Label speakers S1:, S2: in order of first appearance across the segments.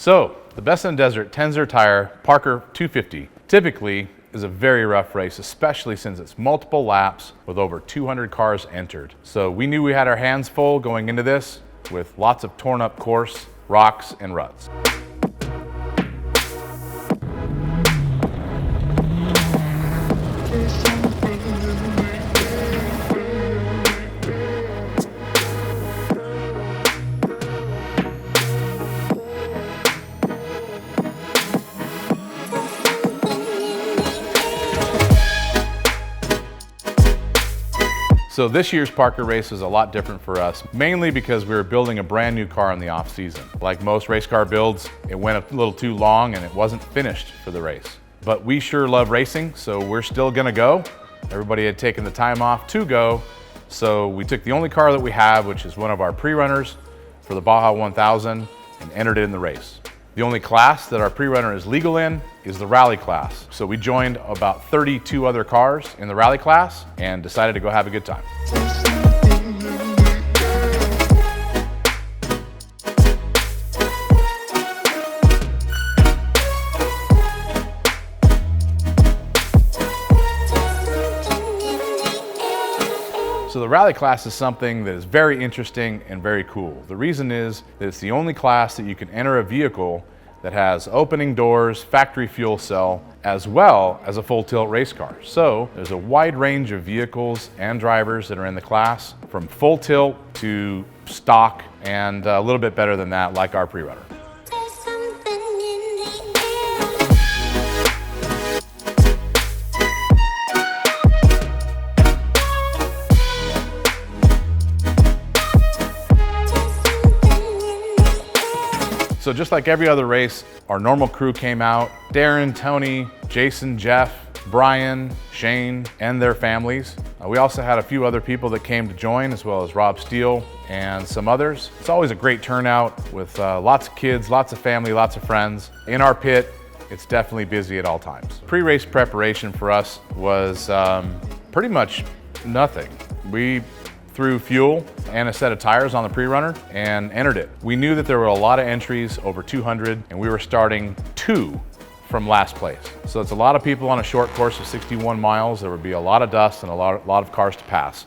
S1: So, the Best in the Desert Tensor tire Parker 250 typically is a very rough race, especially since it's multiple laps with over 200 cars entered. So we knew we had our hands full going into this with lots of torn up course, rocks, and ruts. So this year's Parker race was a lot different for us, mainly because we were building a brand new car in the off season. Like most race car builds, it went a little too long and it wasn't finished for the race. But we sure love racing, so we're still gonna go. Everybody had taken the time off to go, so we took the only car that we have, which is one of our pre-runners for the Baja 1000, and entered it in the race. The only class that our pre-runner is legal in is the rally class. So we joined about 32 other cars in the rally class and decided to go have a good time. So the rally class is something that is very interesting and very cool. The reason is that it's the only class that you can enter a vehicle that has opening doors, factory fuel cell, as well as a full tilt race car. So there's a wide range of vehicles and drivers that are in the class, from full tilt to stock, and a little bit better than that, like our pre-runner. So just like every other race, our normal crew came out. Darren, Tony, Jason, Jeff, Brian, Shane, and their families. We also had a few other people that came to join, as well as Rob Steele and some others. It's always a great turnout with lots of kids, lots of family, lots of friends. In our pit, it's definitely busy at all times. Pre-race preparation for us was pretty much nothing. We threw fuel and a set of tires on the pre-runner and entered it. We knew that there were a lot of entries, over 200, and we were starting 2 from last place. So it's a lot of people on a short course of 61 miles. There would be a lot of dust and a lot of cars to pass.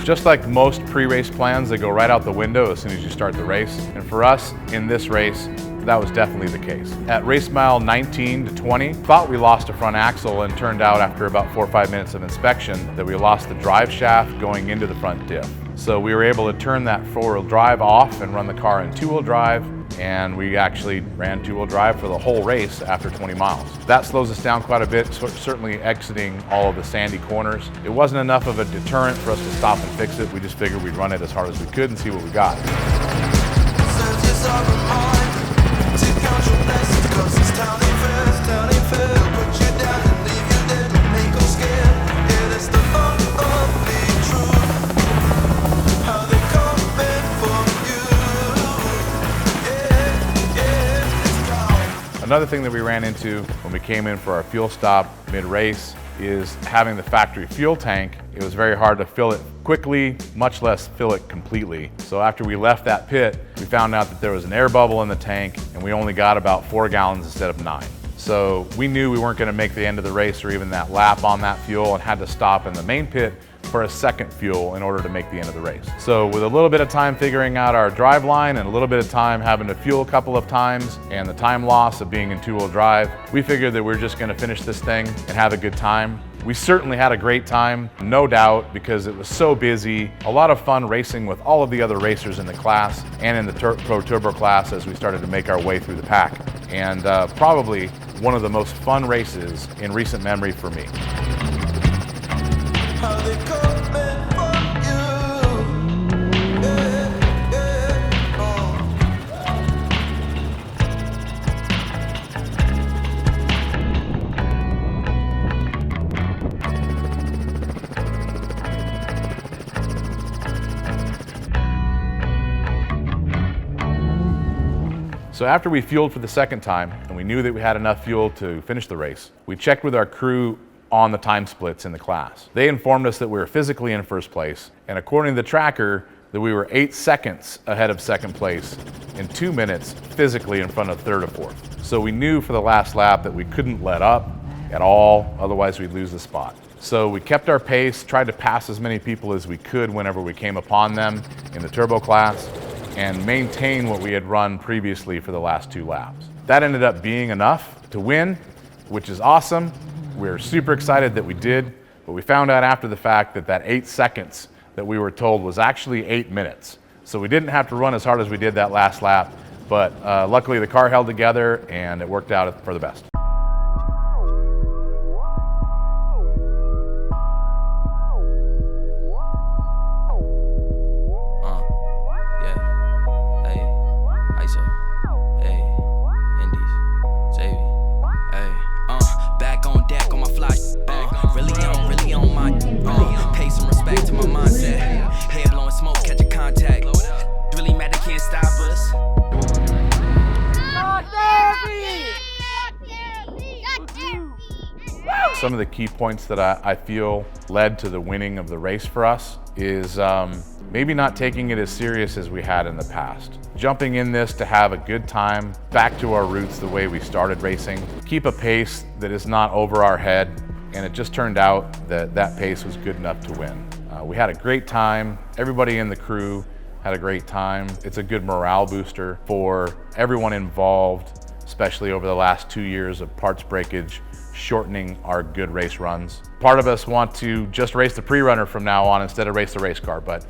S1: Just like most pre-race plans, they go right out the window as soon as you start the race. And for us, in this race, that was definitely the case. At race mile 19 to 20, thought we lost a front axle, and turned out after about 4 or 5 minutes of inspection that we lost the drive shaft going into the front diff. So we were able to turn that 4-wheel drive off and run the car in 2-wheel drive, and we actually ran 2-wheel drive for the whole race after 20 miles. That slows us down quite a bit, certainly exiting all of the sandy corners. It wasn't enough of a deterrent for us to stop and fix it. We just figured we'd run it as hard as we could and see what we got. Another thing that we ran into when we came in for our fuel stop mid-race is having the factory fuel tank. It was very hard to fill it quickly, much less fill it completely. So after we left that pit, we found out that there was an air bubble in the tank, and we only got about 4 gallons instead of 9. So we knew we weren't going to make the end of the race or even that lap on that fuel, and had to stop in the main pit for a second fuel in order to make the end of the race. So with a little bit of time figuring out our drive line and a little bit of time having to fuel a couple of times and the time loss of being in 2-wheel drive, we figured that we were just going to finish this thing and have a good time. We certainly had a great time, no doubt, because it was so busy. A lot of fun racing with all of the other racers in the class and in the Pro Turbo class as we started to make our way through the pack. And probably one of the most fun races in recent memory for me. So after we fueled for the second time, and we knew that we had enough fuel to finish the race, we checked with our crew on the time splits in the class. They informed us that we were physically in first place, and according to the tracker, that we were 8 seconds ahead of second place and 2 minutes physically in front of third or fourth. So we knew for the last lap that we couldn't let up at all, otherwise we'd lose the spot. So we kept our pace, tried to pass as many people as we could whenever we came upon them in the turbo class, and maintain what we had run previously for the last 2 laps. That ended up being enough to win, which is awesome. We're super excited that we did, but we found out after the fact that that 8 seconds that we were told was actually 8 minutes. So we didn't have to run as hard as we did that last lap, but luckily the car held together and it worked out for the best. Some of the key points that I feel led to the winning of the race for us is maybe not taking it as serious as we had in the past. Jumping in this to have a good time, back to our roots the way we started racing, keep a pace that is not over our head, and it just turned out that that pace was good enough to win. We had a great time. Everybody in the crew had a great time. It's a good morale booster for everyone involved, especially over the last 2 years of parts breakage, shortening our good race runs. Part of us want to just race the pre-runner from now on instead of race the race car, but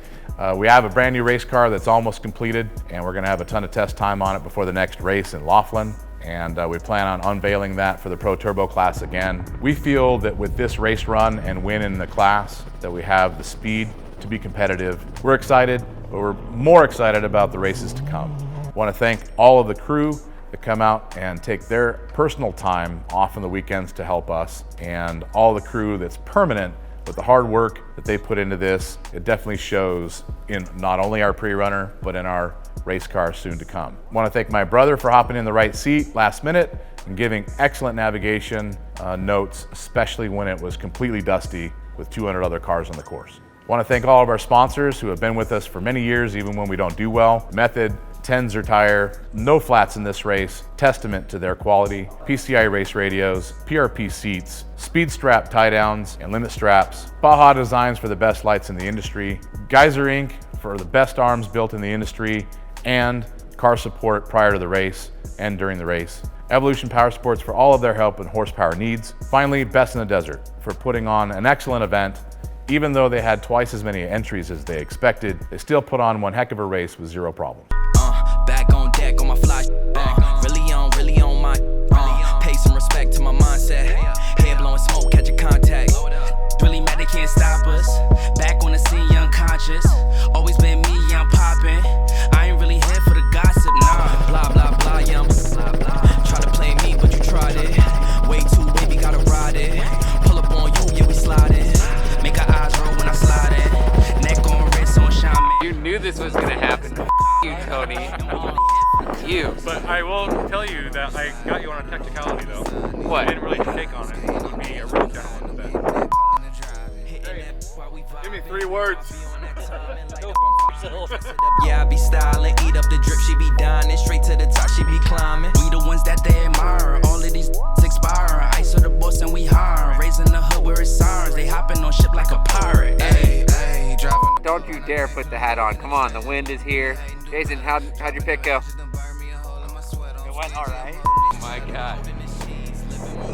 S1: we have a brand new race car that's almost completed, and we're gonna have a ton of test time on it before the next race in Laughlin, and we plan on unveiling that for the Pro Turbo class again. We feel that with this race run and win in the class, that we have the speed to be competitive. We're excited, but we're more excited about the races to come. I wanna thank all of the crew that come out and take their personal time off on the weekends to help us, and all the crew that's permanent with the hard work that they put into this. It definitely shows in not only our pre-runner, but in our race car soon to come. I want to thank my brother for hopping in the right seat last minute and giving excellent navigation notes, especially when it was completely dusty with 200 other cars on the course. I want to thank all of our sponsors who have been with us for many years, even when we don't do well. Method, Tensor tire, no flats in this race, testament to their quality. PCI race radios, PRP seats, speed strap tie downs and limit straps, Baja Designs for the best lights in the industry, Geyser Inc. for the best arms built in the industry, and car support prior to the race and during the race. Evolution Power Sports for all of their help and horsepower needs. Finally, Best in the Desert for putting on an excellent event. Even though they had twice as many entries as they expected, they still put on one heck of a race with zero problems.
S2: Back on deck on my fly, really on my, pay some respect to my mindset, head blowing smoke, catch a contact, really mad they can't stop us, back on the scene, young conscious, always been me, I'm popping, I ain't really here for the gossip, nah, blah, blah, blah, yeah, try to play me, but you tried it, way too wavy, gotta ride it, pull up on you, yeah, we sliding, make our eyes roll when I slide it, neck on wrist on shine.
S3: You knew this was gonna happen. You, Tony. You.
S4: But I will tell you that I got you on a technicality though.
S3: What?
S4: I didn't really shake on it. It would be a real challenge then. Give me 3 words.
S2: Yeah, I be styling, eat up the drip, she be dining, straight to the top, she be climbing. We the ones that they admire, all of these expire. Ice of the boss and we hire, raising the hood where it's sirens, they hopping on ship like a pirate. Hey, hey, driving.
S3: Don't you dare put the hat on. Come on, the wind is here. Jason, how'd your pick go?
S4: It went alright.
S3: Oh my God.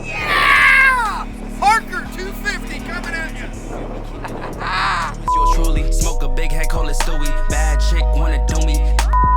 S5: Yeah! Parker 250 coming at you.
S2: Yours truly, smoke a big head, call it Stewie. Bad chick wanna do me.